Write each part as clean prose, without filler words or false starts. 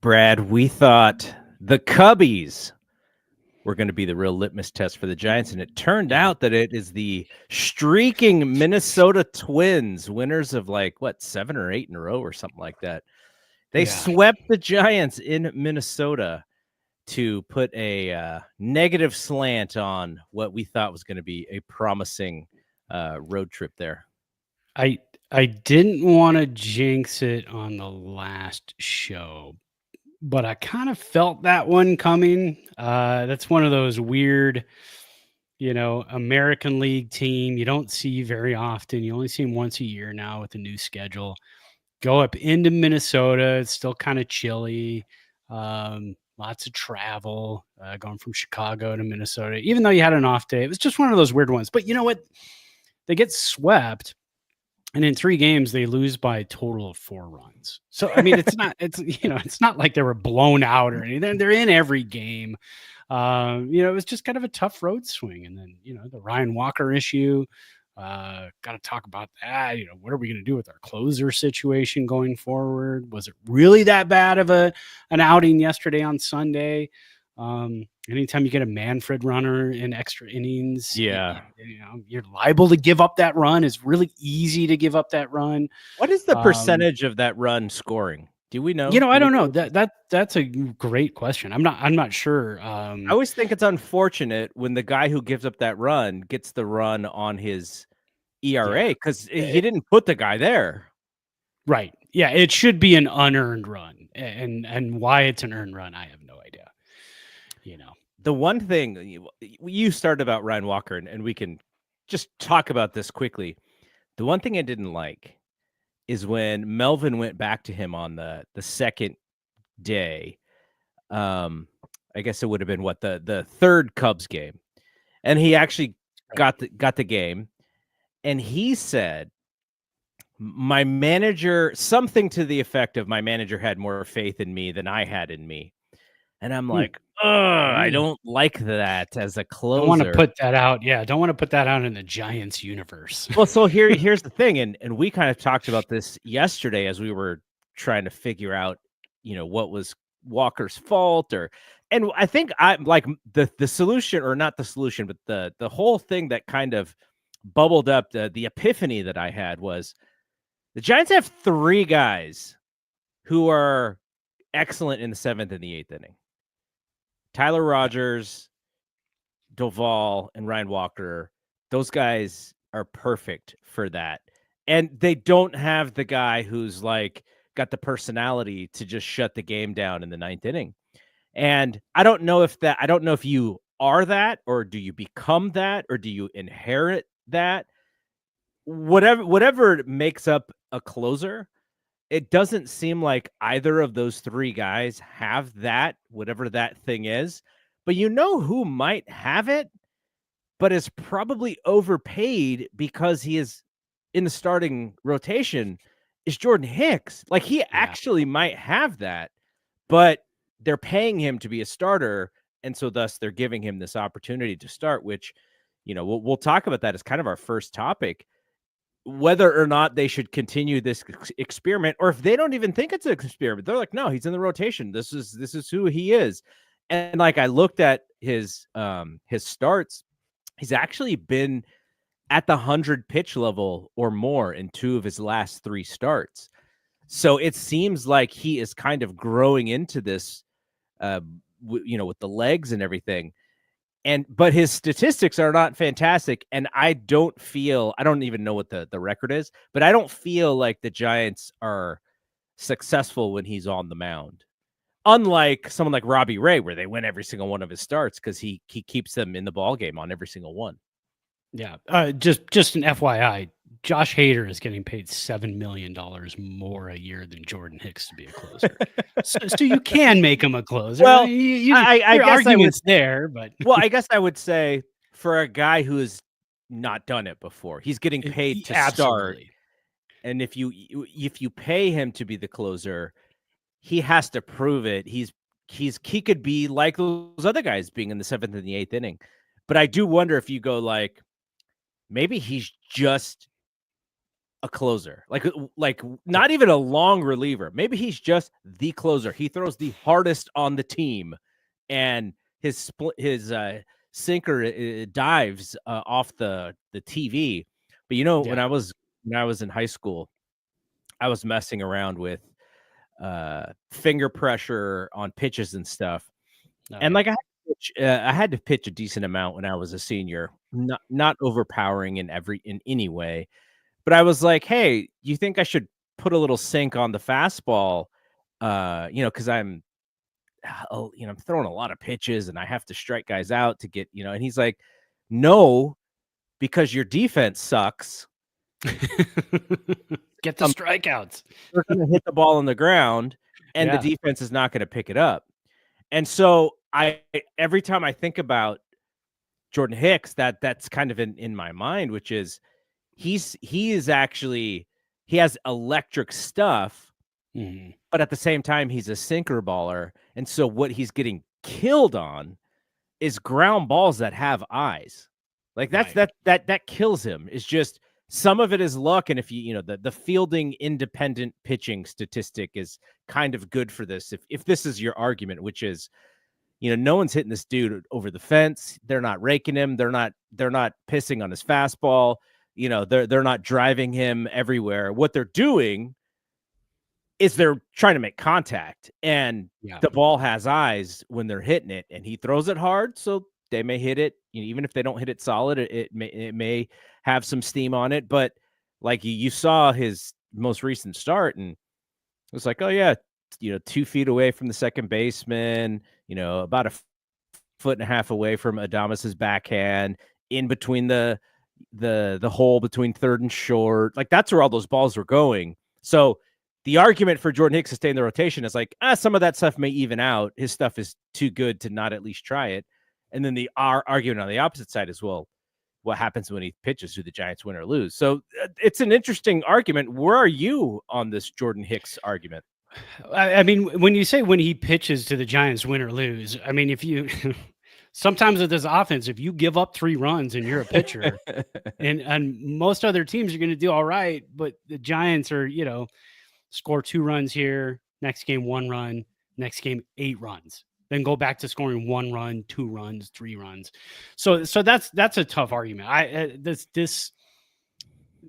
Brad, we thought the Cubbies were going to be the real litmus test for the Giants, and it turned out that it is the streaking Minnesota Twins, winners of 7 or 8 in a row or something like that. They swept the Giants in Minnesota to put a negative slant on what we thought was going to be a promising road trip there. I didn't want to jinx it on the last show, but I kind of felt that one coming. That's one of those weird, American League team you don't see very often. You only see them once a year now with the new schedule. Go up into Minnesota. It's still kind of chilly. Lots of travel going from Chicago to Minnesota. Even though you had an off day, it was just one of those weird ones. But you know what? They get swept. And in 3 games, they lose by a total of 4 runs. So, I mean, it's not like they were blown out or anything. They're in every game. It was just kind of a tough road swing. And then, the Ryan Walker issue, got to talk about that. What are we going to do with our closer situation going forward? Was it really that bad of an outing yesterday on Sunday? Anytime you get a Manfred runner in extra innings, you're liable to give up that run. It's really easy to give up that run. What is the percentage of that run scoring? Do we know? I don't know. That's a great question. I'm not sure. I always think it's unfortunate when the guy who gives up that run gets the run on his ERA because he didn't put the guy there. Right. Yeah. It should be an unearned run, and why it's an earned run, I have no idea. The one thing you started about Ryan Walker, and we can just talk about this quickly. The one thing I didn't like is when Melvin went back to him on the second day. I guess it would have been the third Cubs game, and he actually got the game, and he said, "My manager," something to the effect of, "My manager had more faith in me than I had in me," and I'm like, I don't like that as a closer. Don't want to put that out. Yeah, don't want to put that out in the Giants universe. Well, so here's the thing, and we kind of talked about this yesterday as we were trying to figure out, what was Walker's fault, and I think I like the solution, or not the solution, but the whole thing that kind of bubbled up, the epiphany that I had was the Giants have 3 guys who are excellent in the 7th and the 8th inning. Tyler Rogers, Doval, and Ryan Walker, those guys are perfect for that. And they don't have the guy who's got the personality to just shut the game down in the 9th inning. And I don't know if you are that, or do you become that, or do you inherit that? Whatever makes up a closer, it doesn't seem like either of those 3 guys have that, whatever that thing is. But who might have it, but is probably overpaid because he is in the starting rotation, is Jordan Hicks. He actually might have that, but they're paying him to be a starter, and so thus they're giving him this opportunity to start, which, we'll talk about that as kind of our first topic. Whether or not they should continue this experiment, or if they don't even think it's an experiment, they're like, no, he's in the rotation. This is who he is. And I looked at his starts. He's actually been at the 100 pitch level or more in 2 of his last 3 starts. So it seems like he is kind of growing into this, with the legs and everything. But his statistics are not fantastic, and I don't even know what the record is, but I don't feel like the Giants are successful when he's on the mound. Unlike someone like Robbie Ray, where they win every single one of his starts because he keeps them in the ball game on every single one. Yeah, just an FYI, Josh Hader is getting paid $7 million more a year than Jordan Hicks to be a closer. so you can make him a closer. Well, I guess arguments there, but well, I guess I would say for a guy who has not done it before, he's getting paid to start. And if you pay him to be the closer, he has to prove it. He could be like those other guys being in the 7th and the 8th inning. But I do wonder if you go maybe he's just a closer, like not even a long reliever. Maybe he's just the closer. He throws the hardest on the team, and his sinker dives off the TV. But when I was in high school, I was messing around with finger pressure on pitches and stuff, and like I had to pitch a decent amount when I was a senior, not overpowering in any way. But I was like, "Hey, you think I should put a little sink on the fastball?" Because I'm throwing a lot of pitches and I have to strike guys out to get, and he's like, "No, because your defense sucks. Get the strikeouts. They're going to hit the ball on the ground, and the defense is not going to pick it up." And so every time I think about Jordan Hicks, that's kind of in my mind, which is he has electric stuff, but at the same time, he's a sinker baller. And so what he's getting killed on is ground balls that have eyes. Like that kills him. It's just some of it is luck. And if the fielding independent pitching statistic is kind of good for this. If this is your argument, which is, no one's hitting this dude over the fence. They're not raking him. They're not pissing on his fastball. They're not driving him everywhere. What they're doing is they're trying to make contact, and the ball has eyes when they're hitting it, and he throws it hard, so they may hit it. Even if they don't hit it solid, it may have some steam on it. But like you saw his most recent start, and it was like, oh yeah, 2 feet away from the second baseman, about a foot and a half away from Adamas's backhand, in between the hole between third and short. Like that's where all those balls were going. So the argument for Jordan Hicks to stay in the rotation is like, some of that stuff may even out. His stuff is too good to not at least try it. And then the argument on the opposite side is, well, what happens when he pitches? Do the Giants win or lose? So it's an interesting argument. Where are you on this Jordan Hicks argument? I mean, when you say when he pitches, do the Giants win or lose? I mean, if you sometimes with this offense, if you give up 3 runs and you're a pitcher, and most other teams are going to do all right, but the Giants are, score 2 runs here, next game 1 run, next game 8 runs, then go back to scoring 1 run, 2 runs, 3 runs. So that's a tough argument.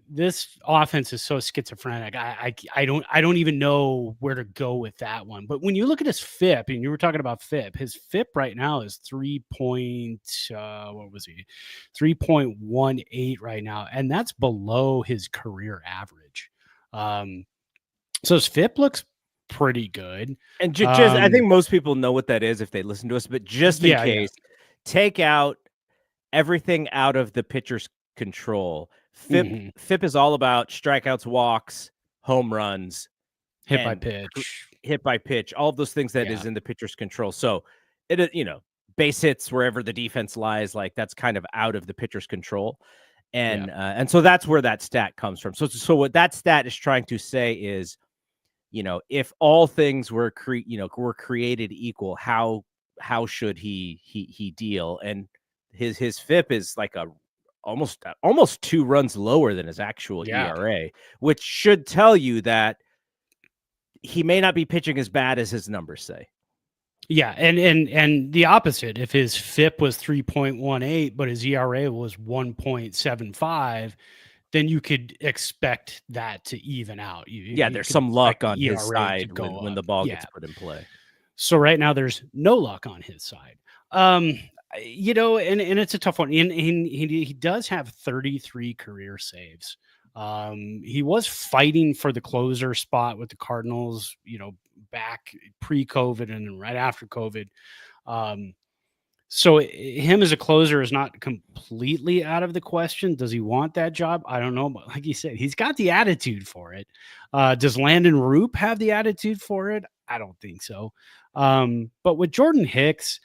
This offense is so schizophrenic. I don't even know where to go with that one. But when you look at his FIP, and you were talking about FIP, his FIP right now is 3.18 right now, and that's below his career average. So his FIP looks pretty good. And just I think most people know what that is if they listen to us, but just in case, take out everything out of the pitcher's control. FIP is all about strikeouts, walks, home runs, hit by pitch, all of those things that is in the pitcher's control. So it, base hits wherever the defense lies, like that's kind of out of the pitcher's control. And so that's where that stat comes from. So what that stat is trying to say is, if all things were created equal, how should he deal? And his FIP is like almost 2 runs lower than his actual ERA, which should tell you that he may not be pitching as bad as his numbers say. Yeah, and the opposite. If his FIP was 3.18, but his ERA was 1.75, then you could expect that to even out. There's some luck on his side when the ball gets put in play. So right now there's no luck on his side. And it's a tough one. And he does have 33 career saves. He was fighting for the closer spot with the Cardinals, back pre-COVID and then right after COVID. So him as a closer is not completely out of the question. Does he want that job? I don't know. But like you said, he's got the attitude for it. Does Landon Roop have the attitude for it? I don't think so. But with Jordan Hicks,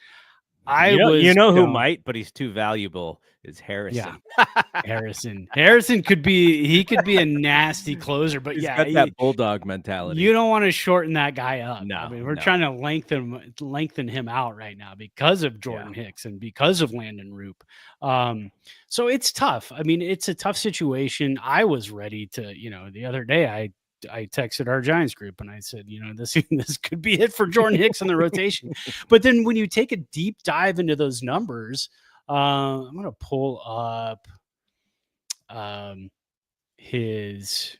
I You was know who going, might, but he's too valuable is yeah, Harrison. Harrison could be a nasty closer, but He's yeah, got that bulldog mentality. you don't want to shorten that guy up. I No, mean, we're no. trying to lengthen him out right now because of Yeah. Jordan Hicks and because of Landon Roop. So it's tough. I mean, it's a tough situation. I was ready to, the other day I texted our Giants group and I said, this this could be it for Jordan Hicks in the rotation. But then when you take a deep dive into those numbers, I'm going to pull up his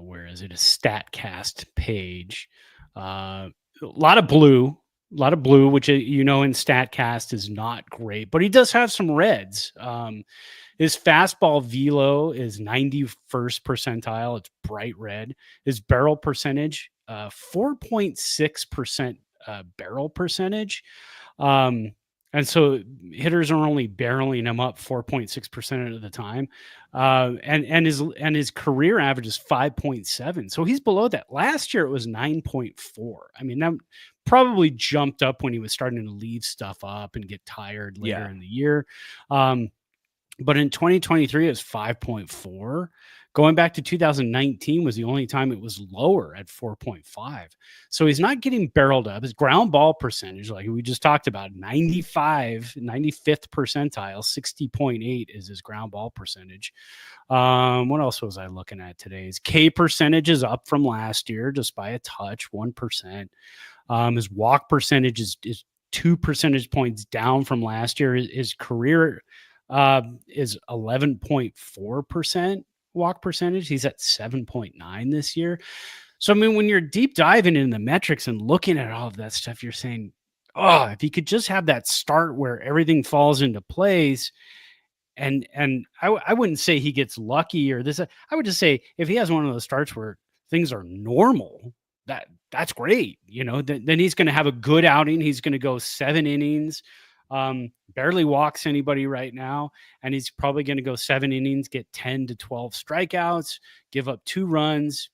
where is it? A StatCast page. A lot of blue, which in StatCast is not great, but he does have some reds. His fastball velo is 91st percentile. It's bright red. His barrel percentage, 4.6% barrel percentage. And so hitters are only barreling him up 4.6% of the time. And his career average is 5.7. So he's below that. Last year it was 9.4. I mean, that probably jumped up when he was starting to leave stuff up and get tired later in the year. But in 2023, it was 5.4. Going back to 2019 was the only time it was lower at 4.5. So he's not getting barreled up. His ground ball percentage, like we just talked about, 95th percentile, 60.8 is his ground ball percentage. What else was I looking at today? His K percentage is up from last year just by a touch, 1%. His walk percentage is 2 percentage points down from last year. His career is 11.4% walk percentage. He's at 7.9 this year. So, I mean, when you're deep diving into the metrics and looking at all of that stuff, you're saying, oh, if he could just have that start where everything falls into place. And I wouldn't say he gets lucky or this. I would just say if he has one of those starts where things are normal, that's great. Then he's going to have a good outing. He's going to go 7 innings. Barely walks anybody right now, and he's probably going to go 7 innings, get 10 to 12 strikeouts, give up 2 runs.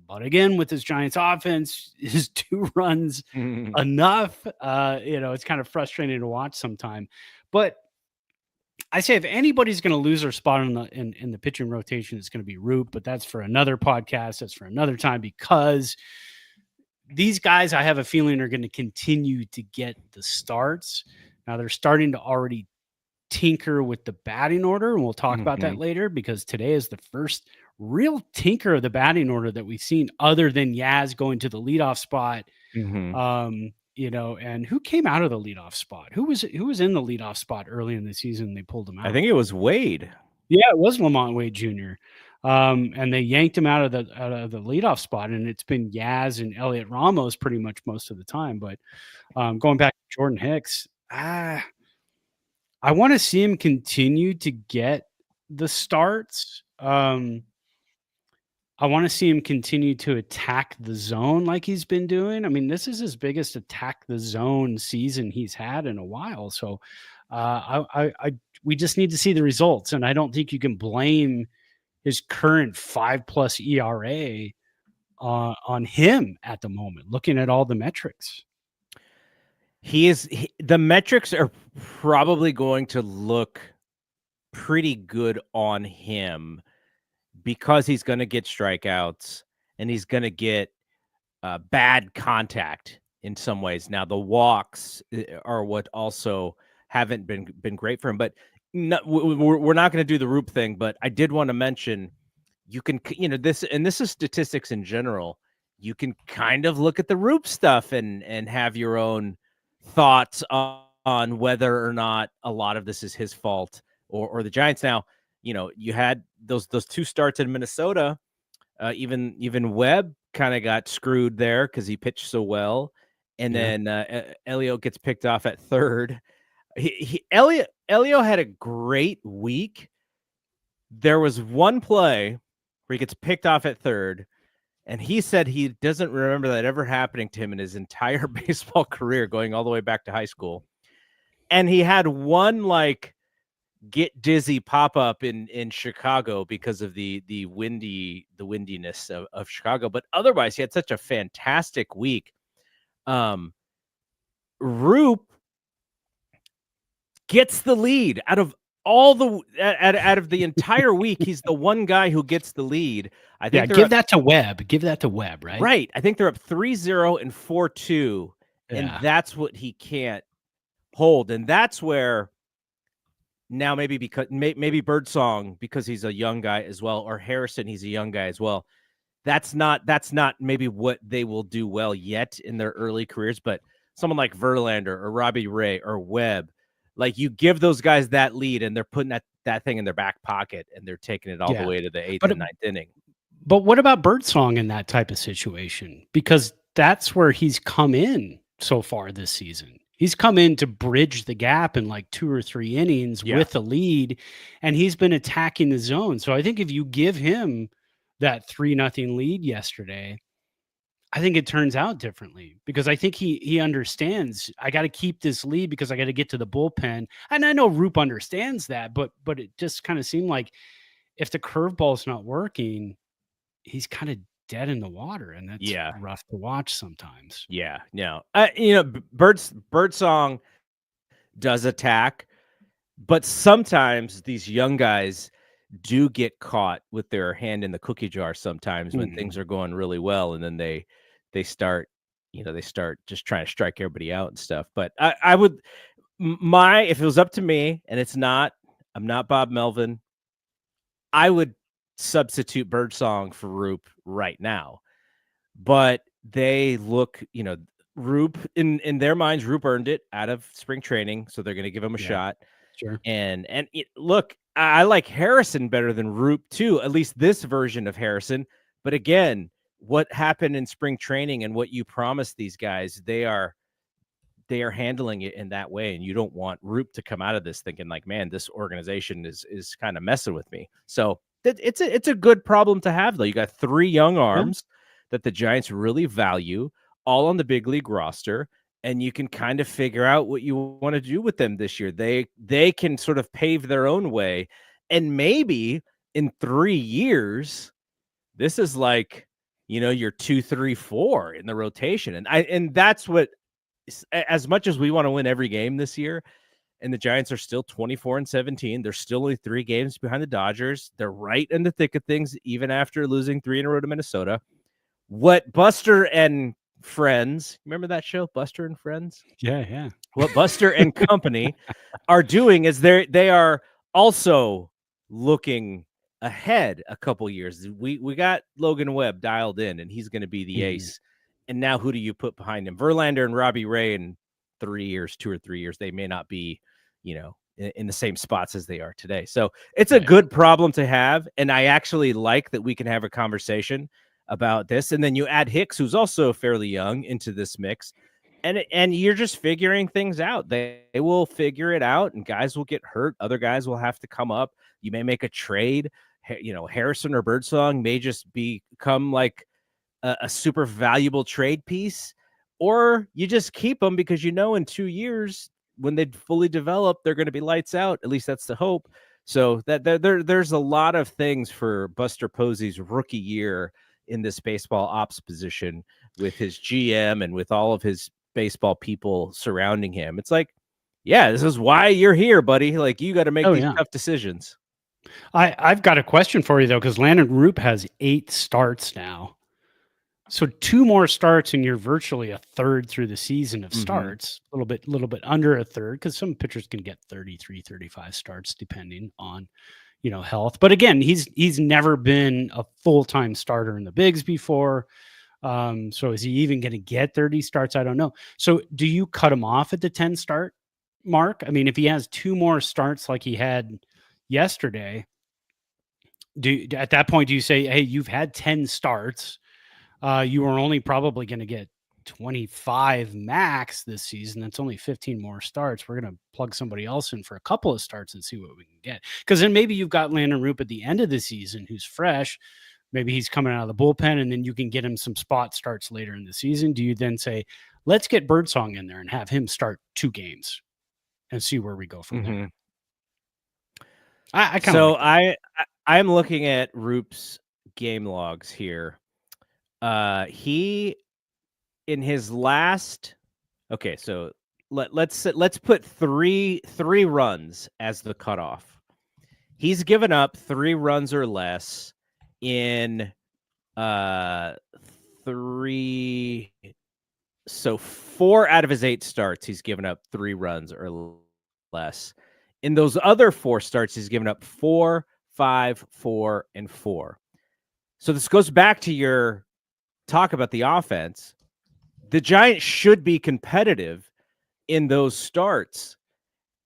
But again, with this Giants offense, is 2 runs enough? It's kind of frustrating to watch sometime. But I say if anybody's going to lose their spot in the pitching rotation, it's going to be Roop. But that's for another podcast. That's for another time because these guys, I have a feeling, are going to continue to get the starts. Now they're starting to already tinker with the batting order, and we'll talk about that later because today is the first real tinker of the batting order that we've seen other than Yaz going to the leadoff spot. And who came out of the leadoff spot? Who was in the leadoff spot early in the season? They pulled him out. I think it was Wade. Yeah, it was Lamont Wade Jr. And they yanked him out of the leadoff spot, and it's been Yaz and Elliot Ramos pretty much most of the time. But going back to Jordan Hicks, I want to see him continue to get the starts. I want to see him continue to attack the zone like he's been doing. I mean, this is his biggest attack the zone season he's had in a while. So we just need to see the results. And I don't think you can blame his current 5+ ERA on him at the moment, looking at all the metrics. The metrics are probably going to look pretty good on him because he's going to get strikeouts and he's going to get bad contact in some ways. Now the walks are what also haven't been great for him, but we're not going to do the Roop thing. But I did want to mention you can, this is statistics in general. You can kind of look at the Roop stuff and have your own thoughts on whether or not a lot of this is his fault or the Giants. Now, you had those 2 starts in Minnesota. Even Webb kind of got screwed there because he pitched so well, and then Elio gets picked off at third. Elio had a great week. There was one play where he gets picked off at third, and he said he doesn't remember that ever happening to him in his entire baseball career, going all the way back to high school. And he had one get dizzy pop up in Chicago because of the windiness of Chicago, but otherwise he had such a fantastic week. Roop gets the lead out of all the out of the entire week. He's the one guy who gets the lead. I Yeah, think they're give that to Webb. Give that to Webb, right? right. I think they're up 3-0 and 4-2, and Yeah. that's what he can't hold. And that's where now maybe because maybe Birdsong, because he's a young guy as well, or Harrison, he's a young guy as well. That's not maybe what they will do well yet in their early careers, but someone like Verlander or Robbie Ray or Webb, like you give those guys that lead and they're putting that thing in their back pocket and they're taking it all the Yeah. way to the 8th But and 9th inning. But what about Birdsong in that type of situation? Because that's where he's come in so far this season. He's come in to bridge the gap in like 2 or 3 innings Yeah. with a lead, and he's been attacking the zone. So I think if you give him that 3-0 lead yesterday, I think it turns out differently because I think he understands I got to keep this lead because I got to get to the bullpen. And I know Roop understands that, but it just kind of seemed like if the curveball's not working, he's kind of dead in the water, and that's rough to watch sometimes. Yeah, no. Birdsong does attack, but sometimes these young guys do get caught with their hand in the cookie jar sometimes when things are going really well, and then they start, they start just trying to strike everybody out and stuff. But I would if it was up to me, and I'm not Bob Melvin, I would substitute Birdsong for Roop right now. But they look, Roop in their minds, Roop earned it out of spring training, so they're going to give him a shot. Sure. And look, I like Harrison better than Roop too, at least this version of Harrison. But again, what happened in spring training and what you promised these guys, they are handling it in that way, and you don't want Roop to come out of this thinking like, man, this organization is kind of messing with me. So it's a good problem to have, though. You got 3 young arms that the Giants really value, all on the big league roster, and you can kind of figure out what you want to do with them this year. They can sort of pave their own way, and maybe in 3 years, this is like, your 2, 3, 4 in the rotation, and that's what. As much as we want to win every game this year, and the Giants are still 24-17, they're still only 3 games behind the Dodgers. They're right in the thick of things, even after losing 3 in a row to Minnesota. What Buster and Friends, remember that show, Buster and Friends? Yeah. What Buster and company are doing is they are also looking ahead a couple years. We got Logan Webb dialed in, and he's going to be the ace. And now who do you put behind him? Verlander and Robbie Ray in 3 years, 2 or 3 years, they may not be, in the same spots as they are today. So it's a good problem to have. And I actually like that we can have a conversation about this. And then you add Hicks, who's also fairly young, into this mix. And you're just figuring things out. They will figure it out, and guys will get hurt. Other guys will have to come up. You may make a trade. Harrison or Birdsong may just become like a super valuable trade piece, or you just keep them because in 2 years when they fully develop, they're going to be lights out. At least that's the hope. So that there's a lot of things for Buster Posey's rookie year in this baseball ops position with his GM and with all of his baseball people surrounding him. It's like, yeah, this is why you're here, buddy. Like, you got to make these tough decisions. I've got a question for you though, because Landon Roop has 8 starts now. So 2 more starts, and you're virtually a third through the season of starts, a little bit under a third, because some pitchers can get 33, 35 starts depending on, health. But again, he's never been a full-time starter in the bigs before. So is he even going to get 30 starts? I don't know. So do you cut him off at the 10 start mark? I mean, if he has 2 more starts like he had yesterday, at that point, do you say, hey, you've had 10 starts, you were only probably going to get 25 max this season. That's only 15 more starts. We're going to plug somebody else in for a couple of starts and see what we can get. Because then maybe you've got Landon Roop at the end of the season who's fresh. Maybe he's coming out of the bullpen, and then you can get him some spot starts later in the season. Do you then say, let's get Birdsong in there and have him start 2 games and see where we go from there? I kind of like I'm looking at Roop's game logs here. He in his last so let's put three runs as the cutoff. He's given up 3 runs or less in 3. So 4 out of his 8 starts, he's given up 3 runs or less. In those other 4 starts, he's given up 4, 5, 4, and 4. So this goes back to your talk about the offense. The Giants should be competitive in those starts.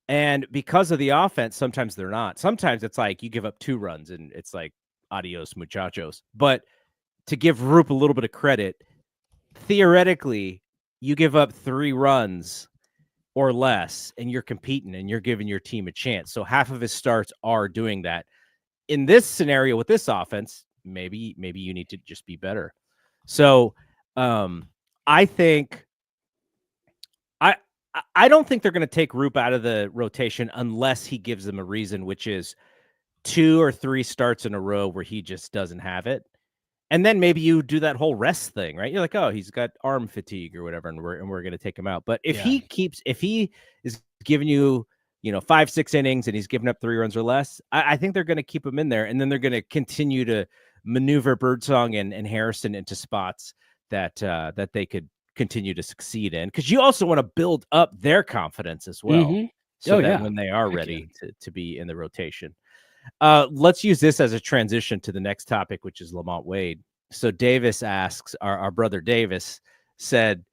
And because of the offense, sometimes they're not. Sometimes it's like you give up 2 runs and it's like adios muchachos. But to give Roop a little bit of credit, theoretically, you give up 3 runs or less and you're competing and you're giving your team a chance. So half of his starts are doing that. In this scenario with this offense, maybe you need to just be better. So I think I don't think they're going to take Roop out of the rotation unless he gives them a reason, which is 2 or 3 starts in a row where he just doesn't have it. And then maybe you do that whole rest thing, right? You're like, oh, he's got arm fatigue or whatever, and we're going to take him out. But if he is giving you, 5, 6 innings and he's giving up 3 runs or less, I think they're going to keep him in there, and then they're going to continue to maneuver Birdsong and Harrison into spots that they could continue to succeed in, because you also want to build up their confidence as well, so that when they are ready to be in the rotation. Let's use this as a transition to the next topic, which is Lamont Wade. So Davis asks, our brother Davis said,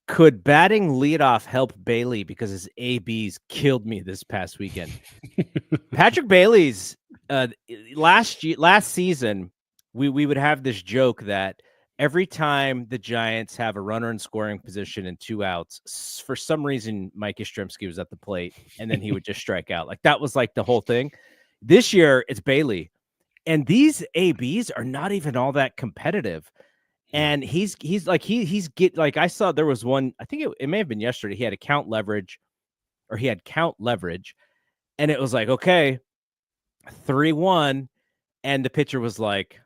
could batting leadoff help Bailey because his ABs killed me this past weekend? Patrick Bailey's last season, we would have this joke that every time the Giants have a runner in scoring position and 2 outs, for some reason, Mike Yastrzemski was at the plate and then he would just strike out. Like that was like the whole thing. This year it's Bailey, and these ABs are not even all that competitive. And I saw there was one, I think it may have been yesterday. He had count leverage, and it was like, okay, 3-1. And the pitcher was like,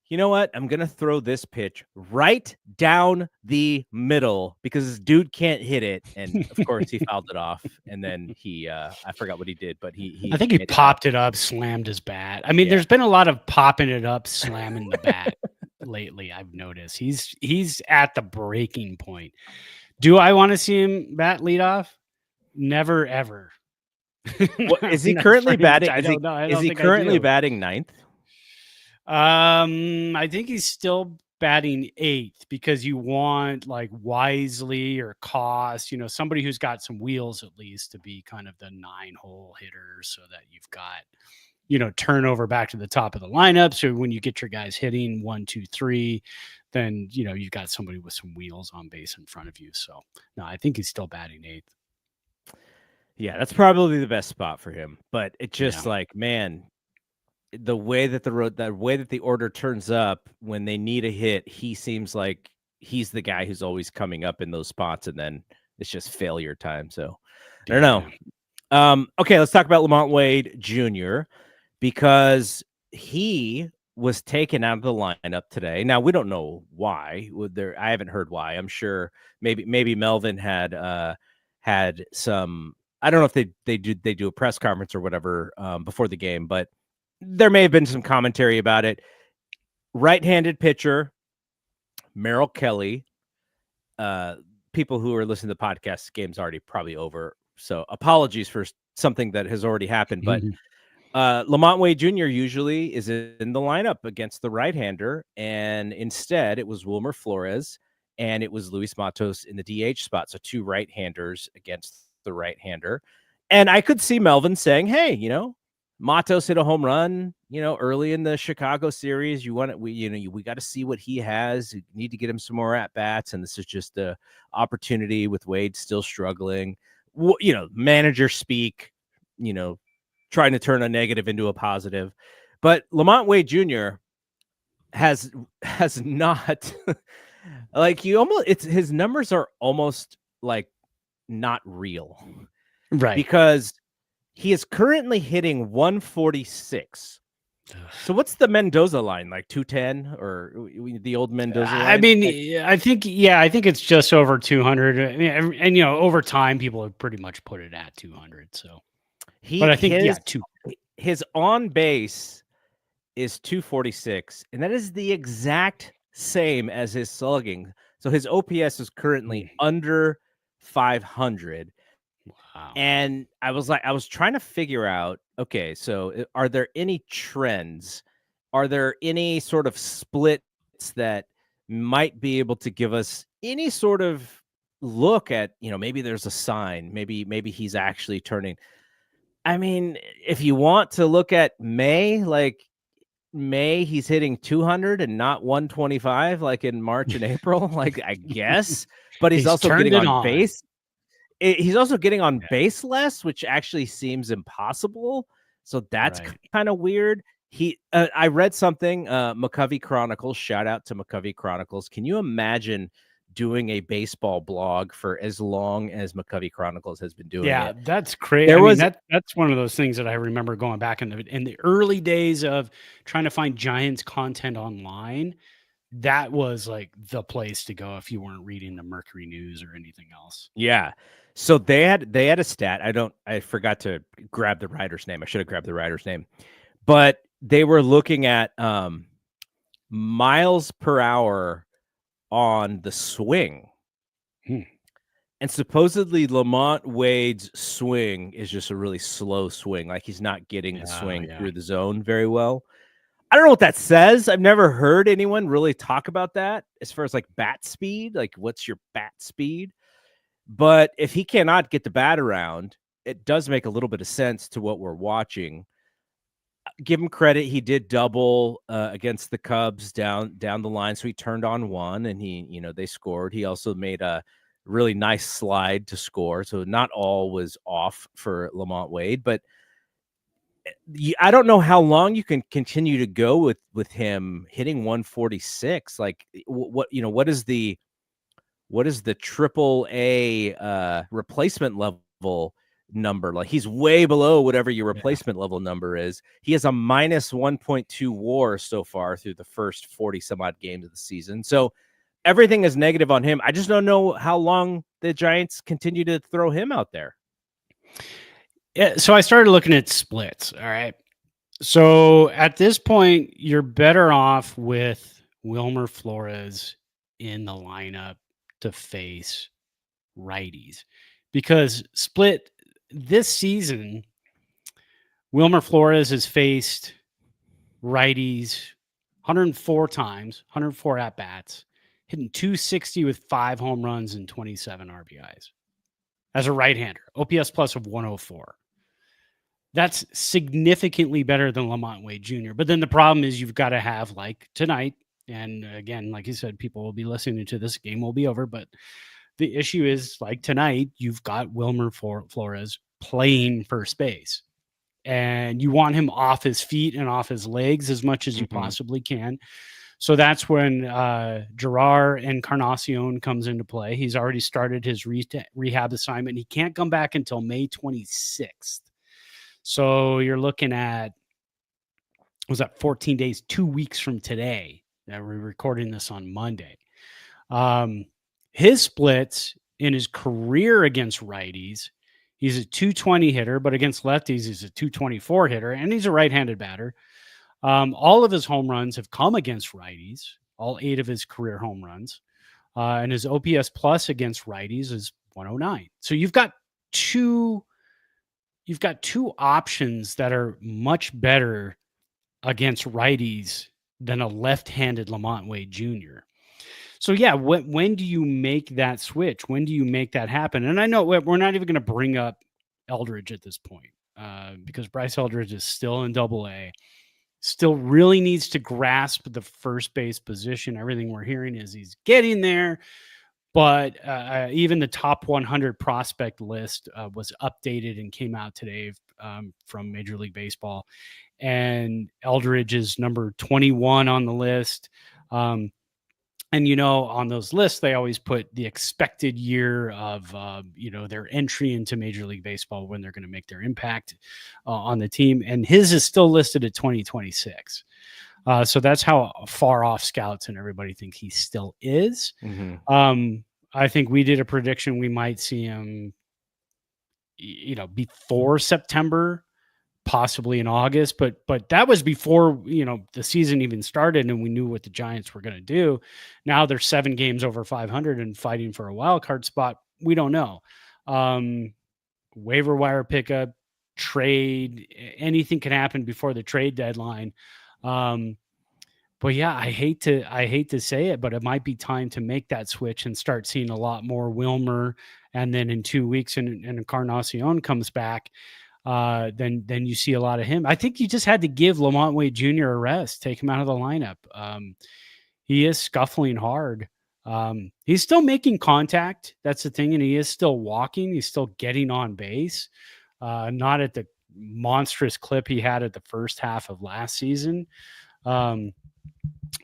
you know what? I'm going to throw this pitch right down the middle because this dude can't hit it. And of course he fouled it off. And then I forgot what he did, but I think he popped it up, slammed his bat. I mean, there's been a lot of popping it up, slamming the bat lately. I've noticed he's at the breaking point. Do I want to see him bat leadoff? Never, ever. Is he currently batting? Is he currently batting 9th? I think he's still batting 8th because you want like Wisely or Cost, somebody who's got some wheels at least to be kind of the 9-hole hitter, so that you've got, turnover back to the top of the lineup. So when you get your guys hitting 1, 2, 3, then, you've got somebody with some wheels on base in front of you. So no, I think he's still batting 8th. Yeah, that's probably the best spot for him. But it's just like, man, the way that the order turns up when they need a hit, he seems like he's the guy who's always coming up in those spots, and then it's just failure time. So I don't know. Okay, let's talk about Lamont Wade Jr. because he was taken out of the lineup today. Now we don't know why. I haven't heard why. I'm sure maybe Melvin had some. I don't know if they do a press conference or whatever before the game, but there may have been some commentary about it. Right-handed pitcher, Merrill Kelly. People who are listening to the podcast, game's already probably over. So apologies for something that has already happened. But Lamont Wade Jr. usually is in the lineup against the right-hander. And instead, it was Wilmer Flores and it was Luis Matos in the DH spot. So 2 right-handers against the right-hander. And I could see Melvin saying, hey, Matos hit a home run, early in the Chicago series. We got to see what he has. You need to get him some more at bats. And this is just a opportunity with Wade still struggling. Manager speak, trying to turn a negative into a positive. But Lamont Wade Jr. has not like his numbers are almost like not real. Right. Because he is currently hitting 146 So what's the Mendoza line, like 210 or the old Mendoza I line? mean, I think it's just over 200. I mean, and over time, people have pretty much put it at 200. So, but I think his on base is 246, and that is the exact same as his slugging. So his OPS is currently under 500. Wow. And I was trying to figure out, okay, so are there any trends? Are there any sort of splits that might be able to give us any sort of look at, maybe there's a sign, maybe he's actually turning. I mean, if you want to look at May, he's hitting 200 and not 125 like in March and April, like I guess, but he's also turned getting it on on. base. He's also getting on base less, which actually seems impossible. So that's kind of weird. I read something, McCovey Chronicles, shout out to McCovey Chronicles. Can you imagine doing a baseball blog for as long as McCovey Chronicles has been doing it? That's crazy. That's one of those things that I remember going back in the early days of trying to find Giants content online. That was like the place to go if you weren't reading the Mercury News or anything else. Yeah. So they had a stat. I forgot to grab the writer's name. I should have grabbed the writer's name. But they were looking at miles per hour on the swing. And supposedly Lamont Wade's swing is just a really slow swing. Like he's not getting the swing through the zone very well. I don't know what that says. I've never heard anyone really talk about that as far as like bat speed. Like what's your bat speed? But if he cannot get the bat around, it does make a little bit of sense to what we're watching. Give him credit. He did double against the Cubs down the line. So he turned on one and they scored. He also made a really nice slide to score. So not all was off for Lamont Wade, but I don't know how long you can continue to go with him hitting 146. Like what is the triple A replacement level number? Like he's way below whatever your replacement level number is. He has a minus 1.2 WAR so far through the first 40 some odd games of the season. So everything is negative on him. I just don't know how long the Giants continue to throw him out there. Yeah, so I started looking at splits. All right. So at this point, you're better off with Wilmer Flores in the lineup to face righties, because split this season, Wilmer Flores has faced righties 104 times, 104 at bats, hitting 260 with 5 home runs and 27 RBIs as a right-hander, OPS plus of 104. That's significantly better than Lamont Wade Jr. But then the problem is you've got to have, like tonight, and again, like you said, people will be listening to this, game will be over, but the issue is, like tonight, you've got Wilmer Flores playing first base, and you want him off his feet and off his legs as much as you possibly can. So that's when Jerar Encarnacion comes into play. He's already started his rehab assignment. He can't come back until May 26th. So you're looking at, was that 14 days, 2 weeks from today that we're recording this on Monday. His splits in his career against righties, he's a 220 hitter, but against lefties, he's a 224 hitter, and he's a right-handed batter. All of his home runs have come against righties, all 8 of his career home runs. And his OPS plus against righties is 109. So you've got two options that are much better against righties than a left-handed Lamont Wade Jr. So yeah, when do you make that switch? When do you make that happen? And I know we're not even going to bring up Eldridge at this point because Bryce Eldridge is still in Double-A, still really needs to grasp the first base position. Everything we're hearing is he's getting there. But even the top 100 prospect list was updated and came out today from Major League Baseball. And Eldridge is number 21 on the list. And, on those lists, they always put the expected year of, their entry into Major League Baseball, when they're going to make their impact on the team. And his is still listed at 2026. So that's how far off scouts and everybody think he still is. Mm-hmm. I think we did a prediction we might see him, before September, possibly in August, but that was before, the season even started and we knew what the Giants were going to do. Now they're 7 games over 500 and fighting for a wild card spot. We don't know. Waiver wire pickup, trade, anything can happen before the trade deadline. But yeah, I hate to say it, but it might be time to make that switch and start seeing a lot more Wilmer. And then in 2 weeks, and Encarnacion comes back, then you see a lot of him. I think you just had to give Lamont Wade Jr. a rest, take him out of the lineup. He is scuffling hard. He's still making contact. That's the thing. And he is still walking. He's still getting on base. Not at the monstrous clip he had at the first half of last season.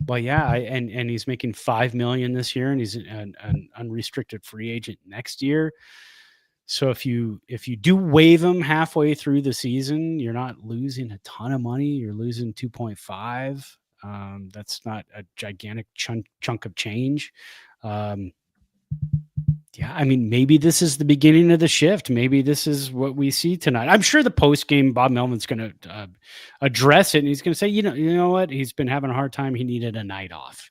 But yeah, and he's making $5 million this year, and he's an unrestricted free agent next year. So if you do waive him halfway through the season, you're not losing a ton of money. You're losing 2.5. That's not a gigantic chunk of change. Yeah, I mean, maybe this is the beginning of the shift. Maybe this is what we see tonight. I'm sure the post game, Bob Melvin's going to address it, and he's going to say, you know what? He's been having a hard time. He needed a night off.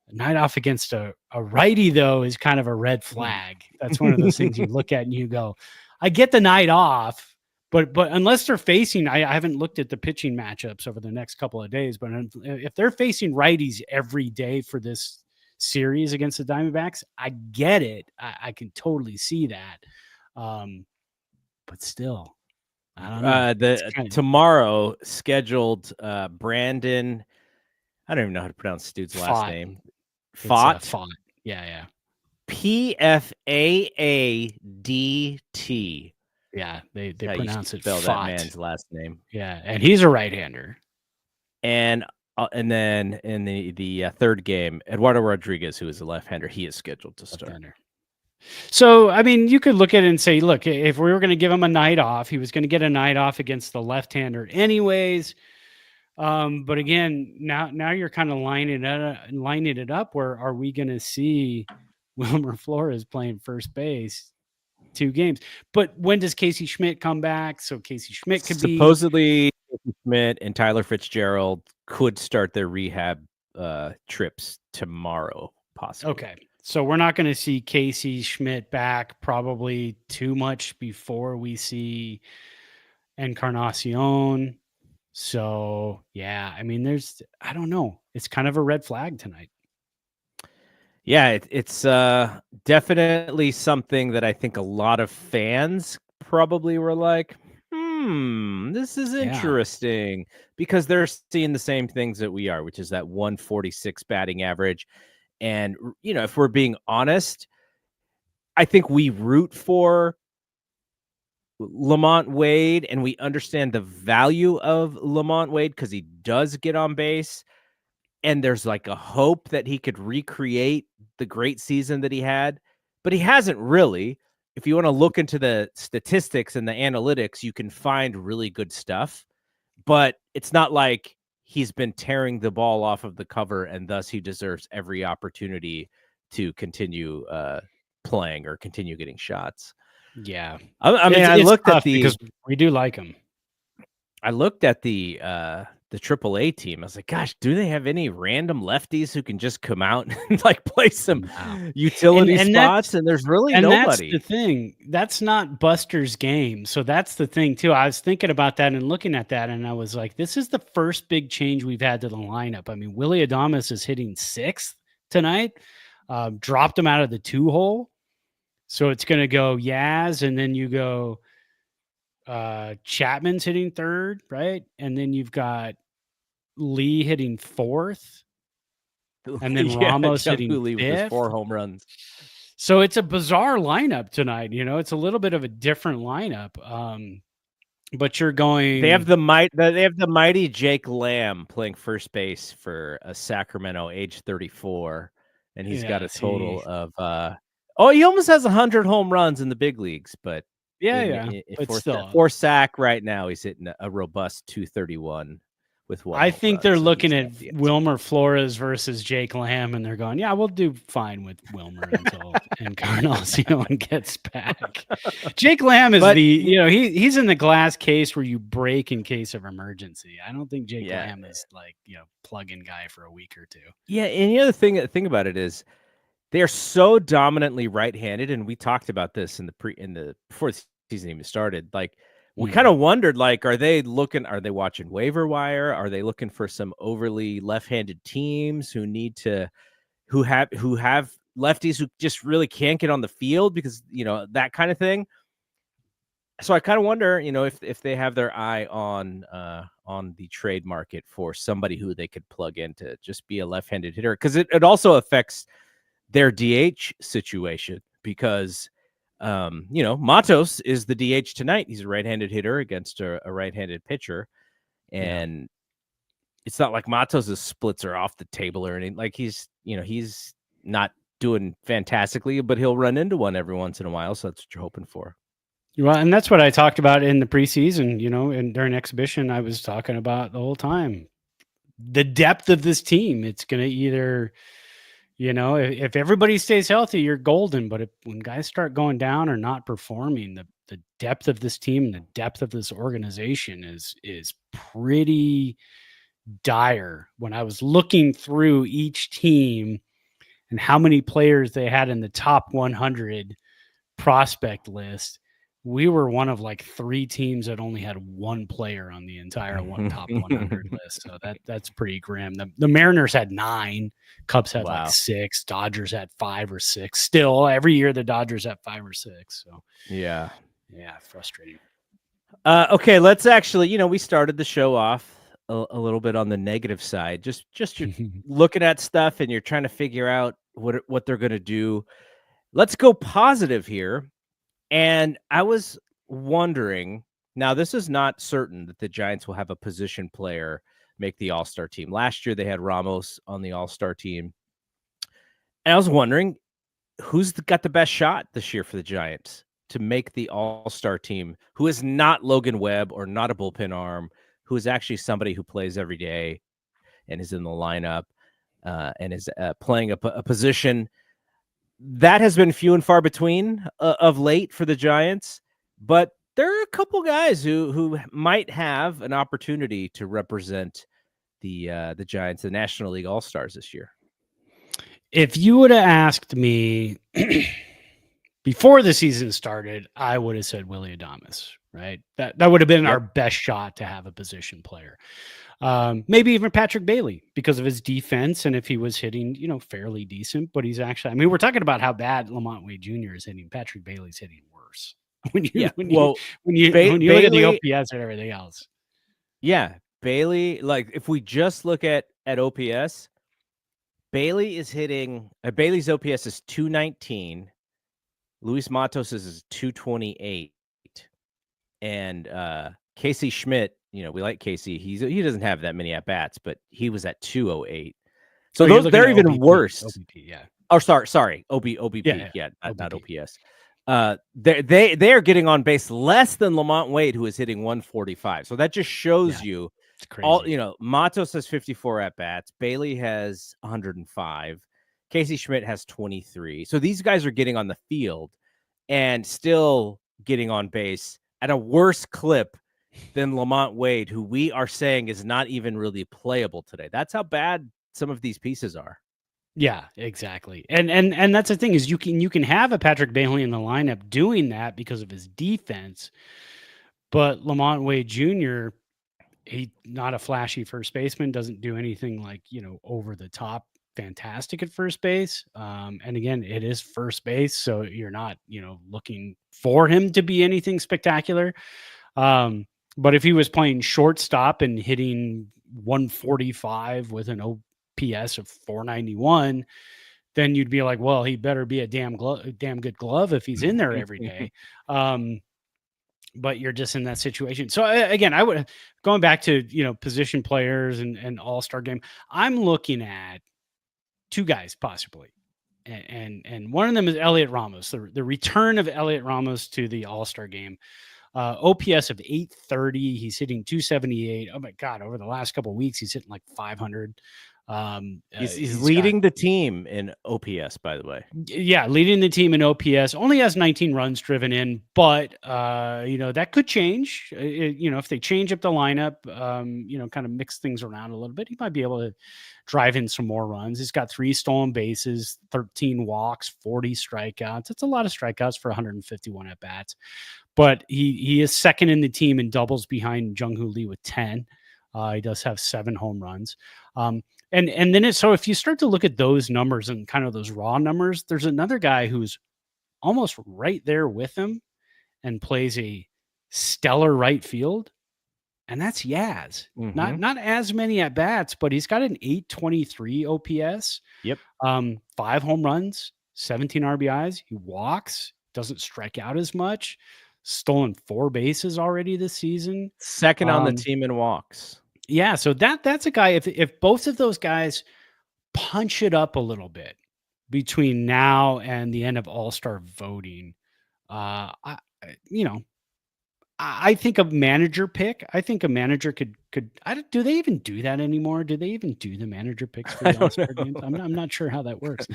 A night off against a righty, though, is kind of a red flag. That's one of those things you look at and you go, I get the night off, but unless they're facing, I haven't looked at the pitching matchups over the next couple of days, but if they're facing righties every day for this series against the Diamondbacks, I get it. I can totally see that. But still, I don't know. Tomorrow scheduled Brandon, I don't even know how to pronounce the dude's last name. Fott. Yeah. Pfaadt. Yeah, they pronounce it Fott. That man's last name. Yeah, and he's a right-hander. And then in the third game, Eduardo Rodriguez, who is a left-hander, he is scheduled to start. Left-hander. So, I mean, you could look at it and say, look, if we were going to give him a night off, he was going to get a night off against the left-hander anyways. But again, now you're kind of lining it up. Where are we going to see Wilmer Flores playing first base 2 games? But when does Casey Schmidt come back? So Casey Schmidt could supposedly Schmidt and Tyler Fitzgerald could start their rehab trips tomorrow, possibly. Okay. So we're not going to see Casey Schmidt back probably too much before we see Encarnacion. So, yeah, I mean, I don't know. It's kind of a red flag tonight. Yeah, it's definitely something that I think a lot of fans probably were like, this is interesting, because they're seeing the same things that we are, which is that 146 batting average. And, if we're being honest, I think we root for Lamont Wade and we understand the value of Lamont Wade because he does get on base. And there's like a hope that he could recreate the great season that he had, but he hasn't really. If you want to look into the statistics and the analytics, you can find really good stuff, but it's not like he's been tearing the ball off of the cover, and thus he deserves every opportunity to continue playing or continue getting shots. Yeah. I mean, I looked at because we do like him. I looked at the AAA team. I was like, gosh, do they have any random lefties who can just come out and like play some utility spots? And there's really nobody. That's the thing. That's not Buster's game. So that's the thing too. I was thinking about that and looking at that, and I was like, this is the first big change we've had to the lineup. I mean, Willy Adames is hitting 6th tonight. Dropped him out of the 2-hole. So it's going to go Yaz, and then you go Chapman's hitting 3rd, right? And then you've got Lee hitting 4th, and then Ramos hitting 5th. With 4 home runs. So it's a bizarre lineup tonight. It's a little bit of a different lineup. But you're They have going, the mighty Jake Lamb playing first base for Sacramento, age 34, and he's got yeah, a see, total of he almost has 100 home runs in the big leagues, but yeah, but still, for sack right now, he's hitting a robust 231 with one I home think run. they're So looking he's at got the Wilmer Flores versus Jake Lamb, and they're going, yeah, we'll do fine with Wilmer until Encarnacion gets back. Jake Lamb is but he's in the glass case where you break in case of emergency. I don't think Jake yeah, Lamb is like, plug-in guy for a week or two. yeah, and the other thing about it is they are so dominantly right-handed, and we talked about this before the season even started. Like, we kind of wondered, like, are they watching waiver wire? Are they looking for some overly left-handed teams who have lefties who just really can't get on the field because, that kind of thing? So I kind of wonder, if they have their eye on the trade market for somebody who they could plug in to just be a left-handed hitter, because it also affects their DH situation, because Matos is the DH tonight. He's a right-handed hitter against a right-handed pitcher, and it's not like Matos' splits are off the table or anything. Like, he's not doing fantastically, but he'll run into one every once in a while. So that's what you're hoping for. Well, and that's what I talked about in the preseason, and during exhibition, I was talking about the whole time. The depth of this team, it's going to either, if everybody stays healthy, you're golden. But when guys start going down or not performing, the depth of this team and the depth of this organization is pretty dire. When I was looking through each team and how many players they had in the top 100 prospect list, we were one of like 3 teams that only had one player on the entire top 100 list. So that's pretty grim. The Mariners had 9, Cubs had like 6, Dodgers had 5 or 6. Still, every year the Dodgers have 5 or 6. So yeah, frustrating. Okay, let's actually, we started the show off a little bit on the negative side. Just you're looking at stuff and you're trying to figure out what they're going to do. Let's go positive here. And I was wondering, now this is not certain that the Giants will have a position player make the All-Star team. Last year they had Ramos on the All-Star team. And I was wondering, who's got the best shot this year for the Giants to make the All-Star team, who is not Logan Webb or not a bullpen arm, who is actually somebody who plays every day and is in the lineup and is playing a position that has been few and far between of late for the Giants, but there are a couple guys who might have an opportunity to represent the Giants, the National League All-Stars this year. If you would have asked me before the season started, I would have said Willy Adames, right? That would have been our best shot to have a position player. Maybe even Patrick Bailey because of his defense, and if he was hitting, fairly decent, but he's actually, I mean, we're talking about how bad Lamont Wade Jr. is hitting. Patrick Bailey's hitting worse when you look at the OPS and everything else. Yeah, Bailey, like if we just look at OPS, Bailey is hitting Bailey's OPS is 219. Luis Matos is 228. And Casey Schmidt, we like Casey. He doesn't have that many at bats, but he was at 208. So they're even OBP, worse. OBP, yeah. Oh, sorry. OBP. Yeah, not OPS. They are getting on base less than Lamont Wade, who is hitting 145. So that just shows you it's crazy. Matos has 54 at bats. Bailey has 105. Casey Schmidt has 23. So these guys are getting on the field and still getting on base at a worse clip than Lamont Wade, who we are saying is not even really playable today. That's how bad some of these pieces are. Yeah, exactly. And that's the thing is you can have a Patrick Bailey in the lineup doing that because of his defense, but Lamont Wade Jr., he's not a flashy first baseman, doesn't do anything like, over the top fantastic at first base. And again, it is first base, so you're not, looking for him to be anything spectacular. But if he was playing shortstop and hitting 145 with an OPS of 491, then you'd be like, well, he better be a damn good glove if he's in there every day. but you're just in that situation. So again, going back to, position players and all-star game, I'm looking at two guys possibly. And one of them is Elliot Ramos, the return of Elliot Ramos to the all-star game. OPS of 830. He's hitting 278. Oh my God. Over the last couple of weeks, he's hitting like 500. He's leading the team in OPS, by the way. Yeah, leading the team in OPS. Only has 19 runs driven in, but that could change. If they change up the lineup, kind of mix things around a little bit, he might be able to drive in some more runs. He's got 3 stolen bases, 13 walks, 40 strikeouts. It's a lot of strikeouts for 151 at bats, but he is second in the team in doubles behind Jung-Hoo Lee with 10. He does have 7 home runs. And then so if you start to look at those numbers and kind of those raw numbers, there's another guy who's almost right there with him and plays a stellar right field, and that's Yaz. Mm-hmm. Not as many at bats, but he's got an 823 OPS. Yep. 5 home runs, 17 RBIs. He walks, doesn't strike out as much. Stolen 4 bases already this season. Second on the team in walks. Yeah, so that's a guy. If both of those guys punch it up a little bit between now and the end of All-Star voting, I think a manager pick. I think a manager could. Do they even do that anymore? Do they even do the manager picks for the All-Star games? I'm not sure how that works.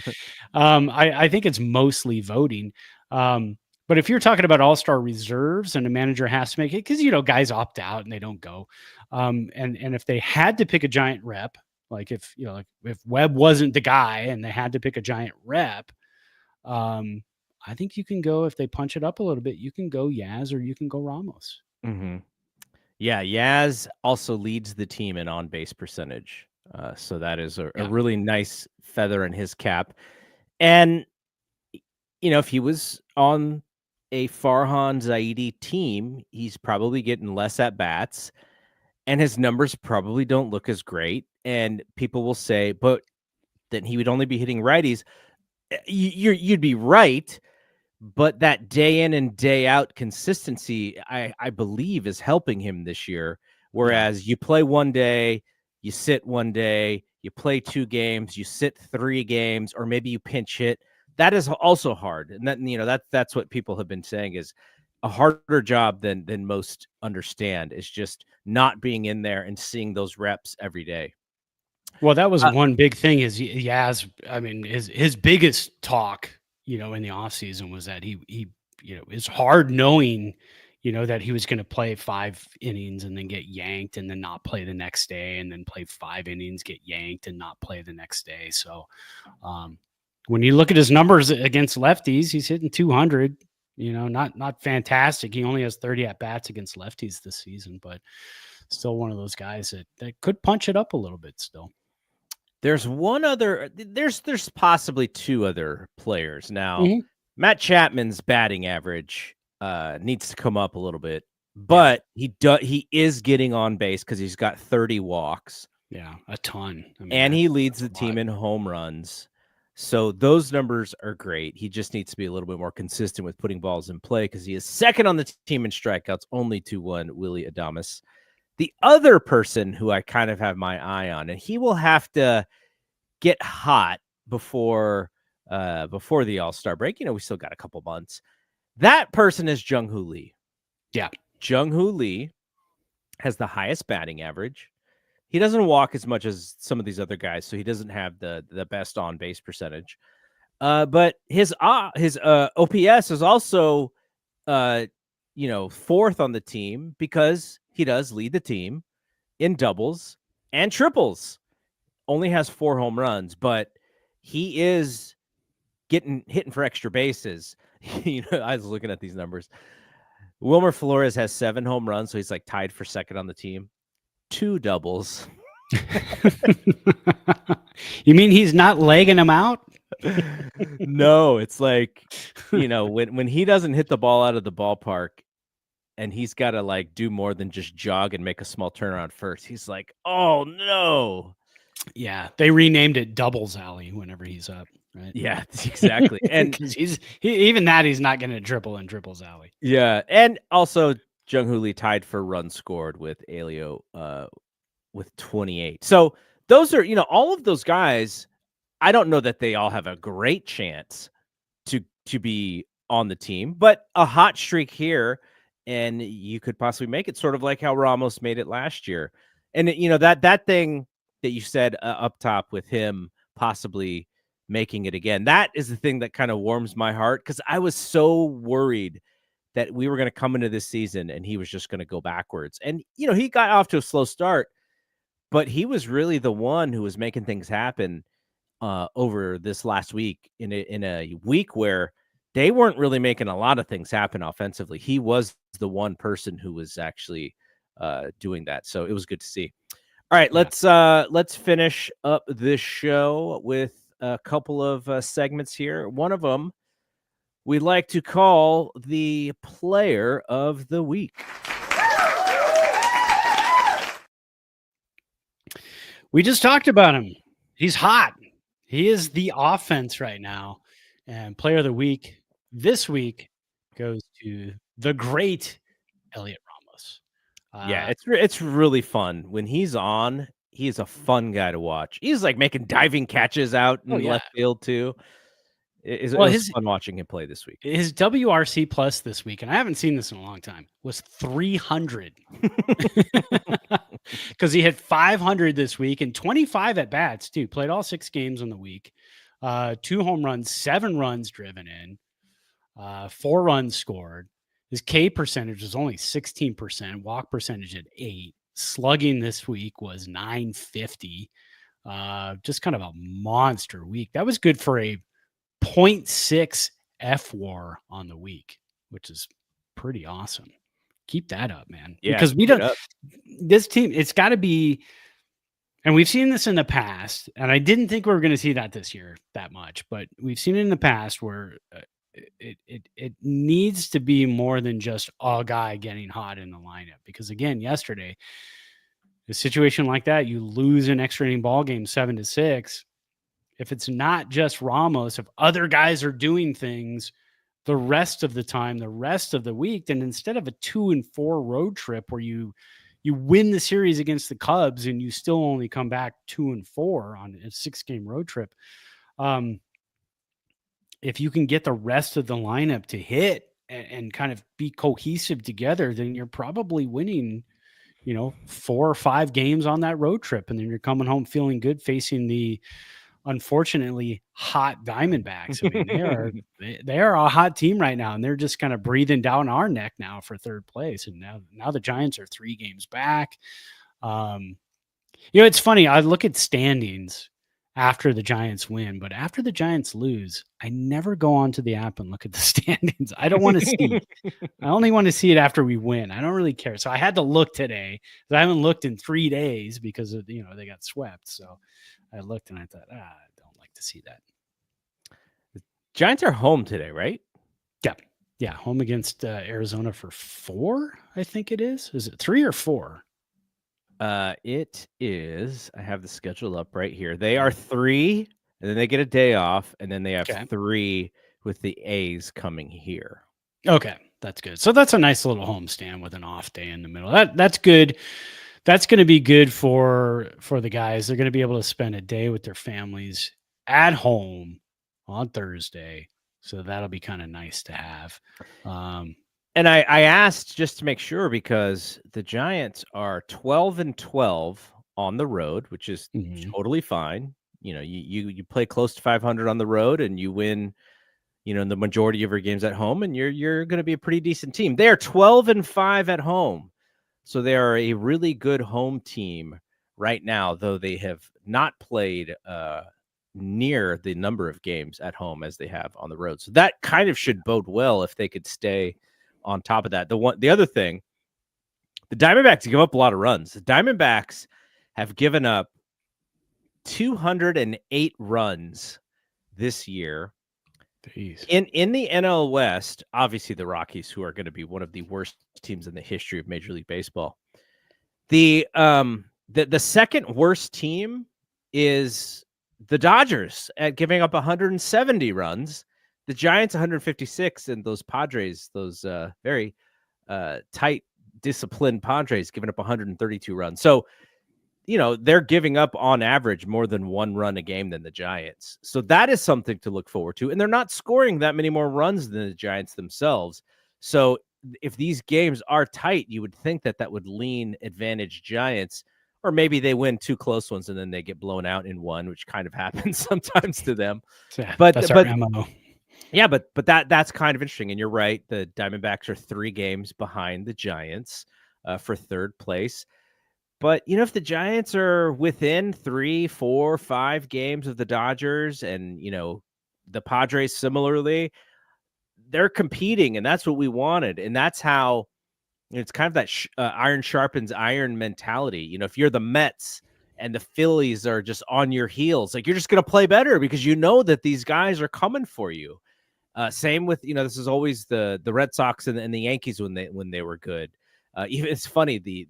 I think it's mostly voting. But if you're talking about all-star reserves and a manager has to make it, because, guys opt out and they don't go. And if they had to pick a giant rep, like if Webb wasn't the guy and they had to pick a giant rep, I think you can go, if they punch it up a little bit, you can go Yaz or you can go Ramos. Mm-hmm. Yeah, Yaz also leads the team in on-base percentage. So that is a really nice feather in his cap. And, if he was on a Farhan Zaidi team, he's probably getting less at bats and his numbers probably don't look as great. And people will say, but then he would only be hitting righties. You'd be right. But that day in and day out consistency, I believe, is helping him this year. Whereas you play one day, you sit one day, you play 2 games, you sit 3 games, or maybe you pinch hit. That is also hard. And that's what people have been saying is a harder job than most understand, is just not being in there and seeing those reps every day. Well, that was one big thing is Yaz. I mean, his biggest talk, in the offseason was that he it's hard knowing, that he was going to play 5 innings and then get yanked and then not play the next day and then play 5 innings, get yanked and not play the next day. So when you look at his numbers against lefties, he's hitting 200, not fantastic. He only has 30 at bats against lefties this season, but still one of those guys that could punch it up a little bit still. There's there's possibly 2 other players now. Mm-hmm. Matt Chapman's batting average needs to come up a little bit, but he is getting on base because he's got 30 walks. Yeah, a ton. And he leads the team in home runs. So those numbers are great. He just needs to be a little bit more consistent with putting balls in play because he is second on the team in strikeouts, only to 1 Willy Adames. The other person who I kind of have my eye on, and he will have to get hot before the All-Star break. We still got a couple months. That person is Jung-Hoo Lee. Yeah. Jung-Hoo Lee has the highest batting average. He doesn't walk as much as some of these other guys, so he doesn't have the best on-base percentage. But his OPS is also, 4th on the team because he does lead the team in doubles and triples. Only has 4 home runs, but he is hitting for extra bases. I was looking at these numbers. Wilmer Flores has 7 home runs, so he's like tied for second on the team. 2 doubles. You mean he's not legging them out? No, it's like, when he doesn't hit the ball out of the ballpark and he's got to do more than just jog and make a small turnaround first. He's like, oh no. Yeah. They renamed it Doubles Alley whenever he's up. Right. Yeah, exactly. And he's not going to dribble in Dribbles Alley. Yeah. And also Jung-Hoo Lee tied for runs scored with Elio with 28. So those are, all of those guys. I don't know that they all have a great chance to be on the team, but a hot streak here, and you could possibly make it sort of like how Ramos made it last year. And that thing that you said up top with him possibly making it again, that is the thing that kind of warms my heart, because I was so worried that we were going to come into this season and he was just going to go backwards. And he got off to a slow start, but he was really the one who was making things happen over this last week in a week where they weren't really making a lot of things happen offensively. He was the one person who was actually doing that. So it was good to see. All right, let's finish up this show with a couple of segments here. One of them we like to call the Player of the Week. We just talked about him. He's hot. He is the offense right now. And Player of the Week this week goes to the great Elliot Ramos. Yeah, it's really fun. When he's on, he is a fun guy to watch. He's like making diving catches out in left field too. It was fun watching him play this week. His WRC plus this week, and I haven't seen this in a long time, was 300. Because he hit 500 this week and 25 at bats too. Played all 6 games in the week. 2 home runs, 7 runs driven in, 4 runs scored. His K percentage was only 16%. Walk percentage at 8. Slugging this week was 950. Just kind of a monster week. That was good for a 0.6 FWAR on the week, which is pretty awesome. Keep that up, man. Yeah, because we don't. This team, it's got to be, and we've seen this in the past, and I didn't think we were going to see that this year that much, but we've seen it in the past where it needs to be more than just a guy getting hot in the lineup. Because again, yesterday, a situation like that, you lose an extra inning ball game 7-6. If it's not just Ramos, if other guys are doing things the rest of the time, the rest of the week, then instead of a 2-4 road trip where you win the series against the Cubs and you still only come back 2-4 on a 6-game road trip, if you can get the rest of the lineup to hit and kind of be cohesive together, then you're probably winning, 4 or 5 games on that road trip, and then you're coming home feeling good facing the unfortunately hot Diamondbacks. I mean, they are a hot team right now, and they're just kind of breathing down our neck now for 3rd place. And now the Giants are 3 games back. It's funny. I look at standings after the Giants win, but after the Giants lose, I never go onto the app and look at the standings. I don't want to see. I only want to see it after we win. I don't really care. So I had to look today. I haven't looked in 3 days because of, they got swept. So I looked and I thought, I don't like to see that. The Giants are home today, right? Yeah. Home against Arizona for 4, I think it is. Is it 3 or 4? It is. I have the schedule up right here. They are 3, and then they get a day off, and then they have 3 with the A's coming here. Okay, that's good. So that's a nice little homestand with an off day in the middle. That's good. That's going to be good for the guys. They're going to be able to spend a day with their families at home on Thursday. So that'll be kind of nice to have. And I asked just to make sure, because the Giants are 12-12 on the road, which is totally fine. You play close to 500 on the road and you win, the majority of your games at home, and you're going to be a pretty decent team. They are 12-5 at home. So they are a really good home team right now, though they have not played near the number of games at home as they have on the road. So that kind of should bode well if they could stay on top of that. The other thing, the Diamondbacks give up a lot of runs. The Diamondbacks have given up 208 runs this year. Jeez. In the NL West, obviously the Rockies, who are going to be one of the worst teams in the history of Major League Baseball. The second worst team is the Dodgers at giving up 170 runs. The Giants 156, and those Padres, those very tight disciplined Padres giving up 132 runs. So, they're giving up on average more than 1 run a game than the Giants. So that is something to look forward to. And they're not scoring that many more runs than the Giants themselves. So if these games are tight, you would think that would lean advantage Giants, or maybe they win 2 close ones and then they get blown out in one, which kind of happens sometimes to them. Yeah, But that's our MO. Yeah, but that's kind of interesting. And you're right. The Diamondbacks are 3 games behind the Giants for 3rd place. But, if the Giants are within 3, 4, 5 games of the Dodgers and, the Padres similarly, they're competing, and that's what we wanted. And that's how it's kind of that iron sharpens iron mentality. If you're the Mets and the Phillies are just on your heels, like, you're just going to play better because you know that these guys are coming for you. Same with, this is always the Red Sox and the Yankees when they were good. Even it's funny,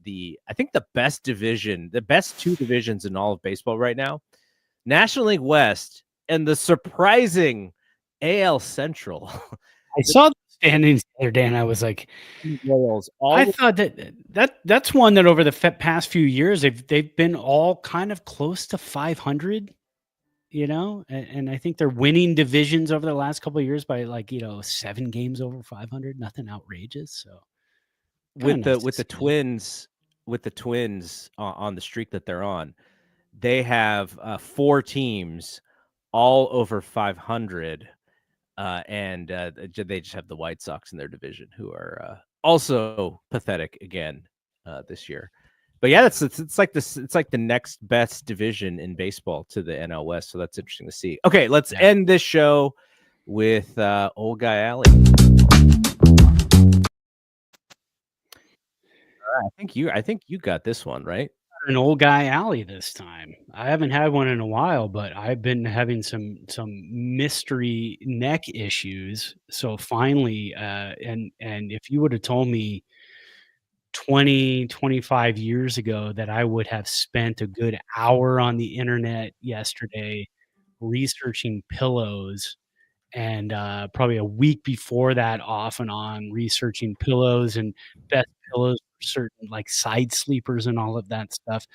I think the best 2 divisions in all of baseball right now, National League West and the surprising AL Central. I saw the standings the other day, and I was like, I thought that's one that over the past few years they've been all kind of close to 500. And I think they're winning divisions over the last couple of years by 7 games over 500. Nothing outrageous. So with the Twins on the streak that they're on, they have 4 teams all over 500, and they just have the White Sox in their division, who are also pathetic again this year. But yeah, it's like the next best division in baseball to the NL West, so that's interesting to see. Okay, let's end this show with Old Guy Alley. I think you got this one, right? An Old Guy Alley this time. I haven't had one in a while, but I've been having some mystery neck issues. So finally, and if you would have told me 25 years ago that I would have spent a good hour on the internet yesterday researching pillows, and probably a week before that off and on researching pillows and best pillows for certain side sleepers and all of that stuff,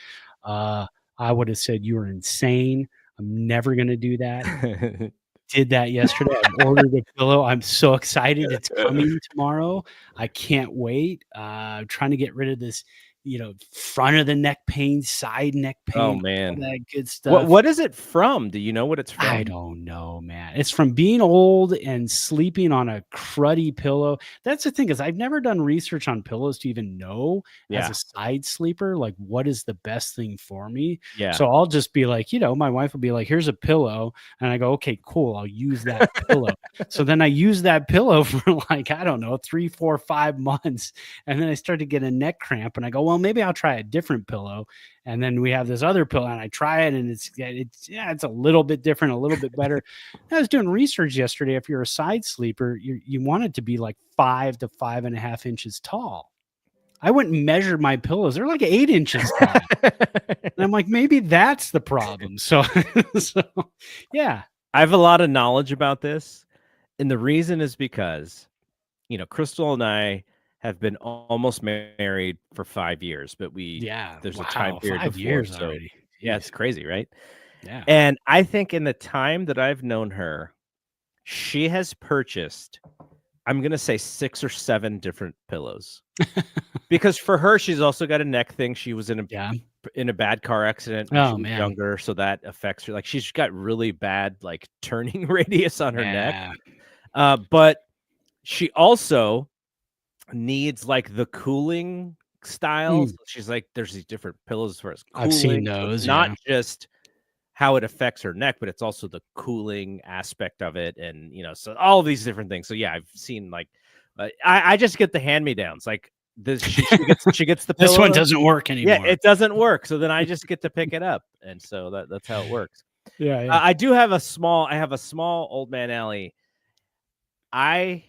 I would have said you were insane. I'm never going to do that. Did that yesterday. I ordered a pillow. I'm so excited. It's coming tomorrow. I can't wait. Trying to get rid of this, front of the neck pain, side neck pain. Oh man, all that good stuff. What is it from? Do you know what it's from? I don't know, man. It's from being old and sleeping on a cruddy pillow. That's the thing, is I've never done research on pillows to even know as a side sleeper, what is the best thing for me. Yeah. So I'll just be like, my wife will be like, here's a pillow. And I go, okay, cool. I'll use that pillow. So then I use that pillow for I don't know, 3, 4, 5 months. And then I start to get a neck cramp and I go, well, maybe I'll try a different pillow. And then we have this other pillow and I try it and it's a little bit different, a little bit better. I was doing research yesterday. If you're a side sleeper, you want it to be 5 to 5.5 inches tall. I went and measured my pillows. They're 8 inches tall. And I'm like, maybe that's the problem. So yeah. I have a lot of knowledge about this. And the reason is because, Crystal and I have been almost married for 5 years, but there's a time period 5 before, years so already. Yeah, it's crazy, right? Yeah. And I think in the time that I've known her, she has purchased, I'm going to say 6 or 7 different pillows. Because for her, she's also got a neck thing. She was in a bad car accident when she was younger, so that affects her. She's got really bad turning radius on her neck. But she also needs the cooling style. So she's there's these different pillows for us. I've seen those. Not just how it affects her neck, but it's also the cooling aspect of it, and so all of these different things. So yeah, I've seen I just get the hand-me-downs. This she gets the pillow. This one doesn't work anymore. Yeah, it doesn't work. So then I just get to pick it up, and so that's how it works. Yeah. I have a small Old Man Alley. I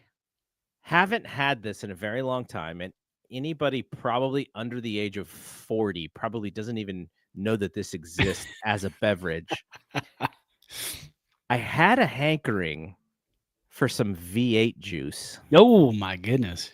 haven't had this in a very long time, and anybody probably under the age of 40 probably doesn't even know that this exists as a beverage. I had a hankering for some V8 juice. Oh my goodness.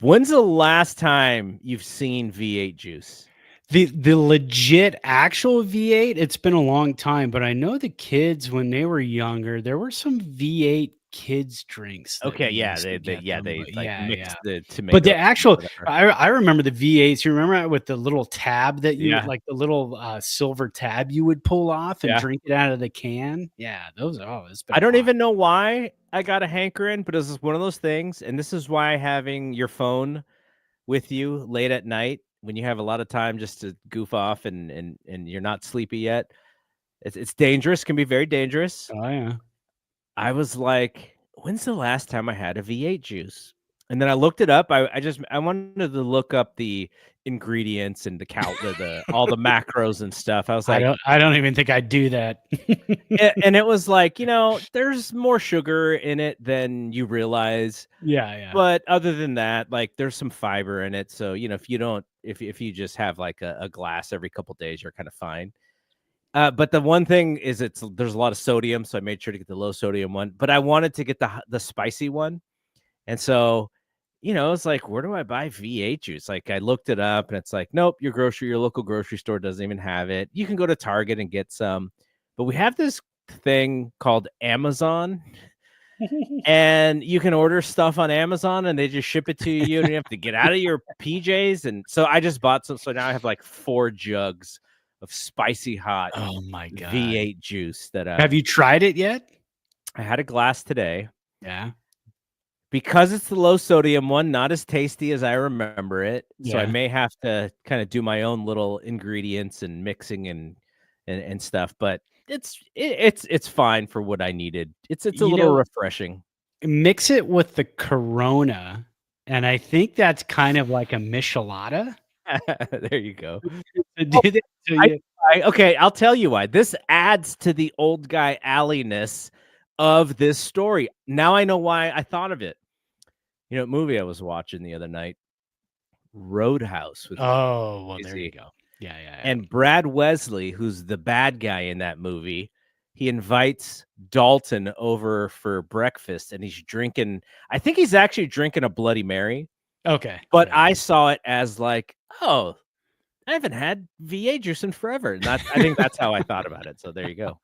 When's the last time you've seen V8 juice? The legit actual V8, it's been a long time, but I know the kids when they were younger, there were some V8 kids drinks that Okay, we yeah, used to get them. they But like yeah. mix the But tomato the actual, whatever. I remember the V8s. You remember that with the little tab that you Yeah, like the little silver tab you would pull off and yeah. drink it out of the can? Yeah, those. Oh, it's been I a don't while. even know why I got a hankering, but this is one of those things, and this is why having your phone with you late at night when you have a lot of time just to goof off and you're not sleepy yet, it's dangerous, can be very dangerous. Oh yeah. I was like, "When's the last time I had a V8 juice?" And then I looked it up. I wanted to look up the ingredients and the all the macros and stuff. I was like, I don't even think I'd do that. and it was like, there's more sugar in it than you realize. Yeah. But other than that, like there's some fiber in it. So, if you don't, if you just have like a glass every couple days, you're kind of fine. But the one thing is there's a lot of sodium, so I made sure to get the low sodium one. But I wanted to get the spicy one, and so it's like, where do I buy V8 juice? Like I looked it up, and it's like, nope, your local grocery store doesn't even have it. You can go to Target and get some, but we have this thing called Amazon, and you can order stuff on Amazon, and they just ship it to you, and you have to get out of your PJs. And so I just bought some. So now I have like 4 jugs of spicy hot Oh my god. V8 juice that Have you tried it yet? I had a glass today. Yeah. Because it's the low sodium one, not as tasty as I remember it. So I Yeah. may have to kind of do my own little ingredients and mixing and stuff, but it's fine for what I needed. It's a You little know, refreshing. mix it with the Corona, and I think that's kind of like a michelada. There you go. To Oh, do that, so I you okay, I'll tell you why. This adds to the old guy alley-ness of this story. Now I know why I thought of it. What movie I was watching the other night? Roadhouse with Oh, well, there you Crazy. go. Yeah. And Brad Wesley, who's the bad guy in that movie, he invites Dalton over for breakfast, and he's drinking. I think he's actually drinking a Bloody Mary, Okay. but Yeah. I saw it as like, oh, I haven't had VA juice in forever. And I think that's how I thought about it. So there you go.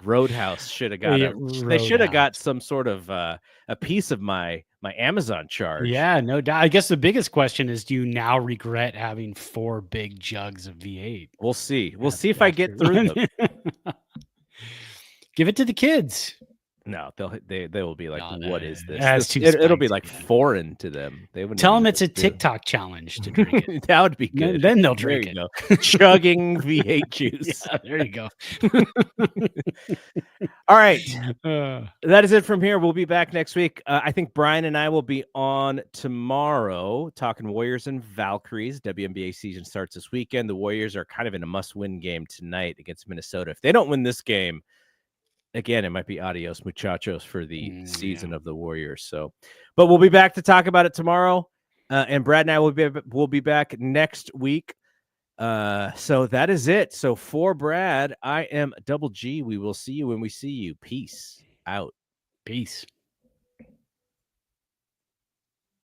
Roadhouse should have got Yeah, they should have got Roadhouse. some sort of a piece of my Amazon charge. Yeah, no doubt. I guess the biggest question is, do you now regret having 4 big jugs of V8 We'll see. We'll see if I after get through them. Give it to the kids. No, they will be like, No, "What is this?" that's too It'll be like spicy. foreign to them. They wouldn't Tell even them know it's a what to do. TikTok challenge to drink it. That would be Then good. then they'll There drink you it. go. Chugging V8 juice. Yeah, there you go. All right. Uh, That is it from here. We'll be back next week. I think Brian and I will be on tomorrow talking Warriors and Valkyries. WNBA season starts this weekend. The Warriors are kind of in a must-win game tonight against Minnesota. If they don't win this game, again, it might be adios muchachos for the season of the Warriors. So, but we'll be back to talk about it tomorrow. And Brad and I will be back next week. So that is it. So for Brad, I am Double G. We will see you when we see you. Peace out. Peace.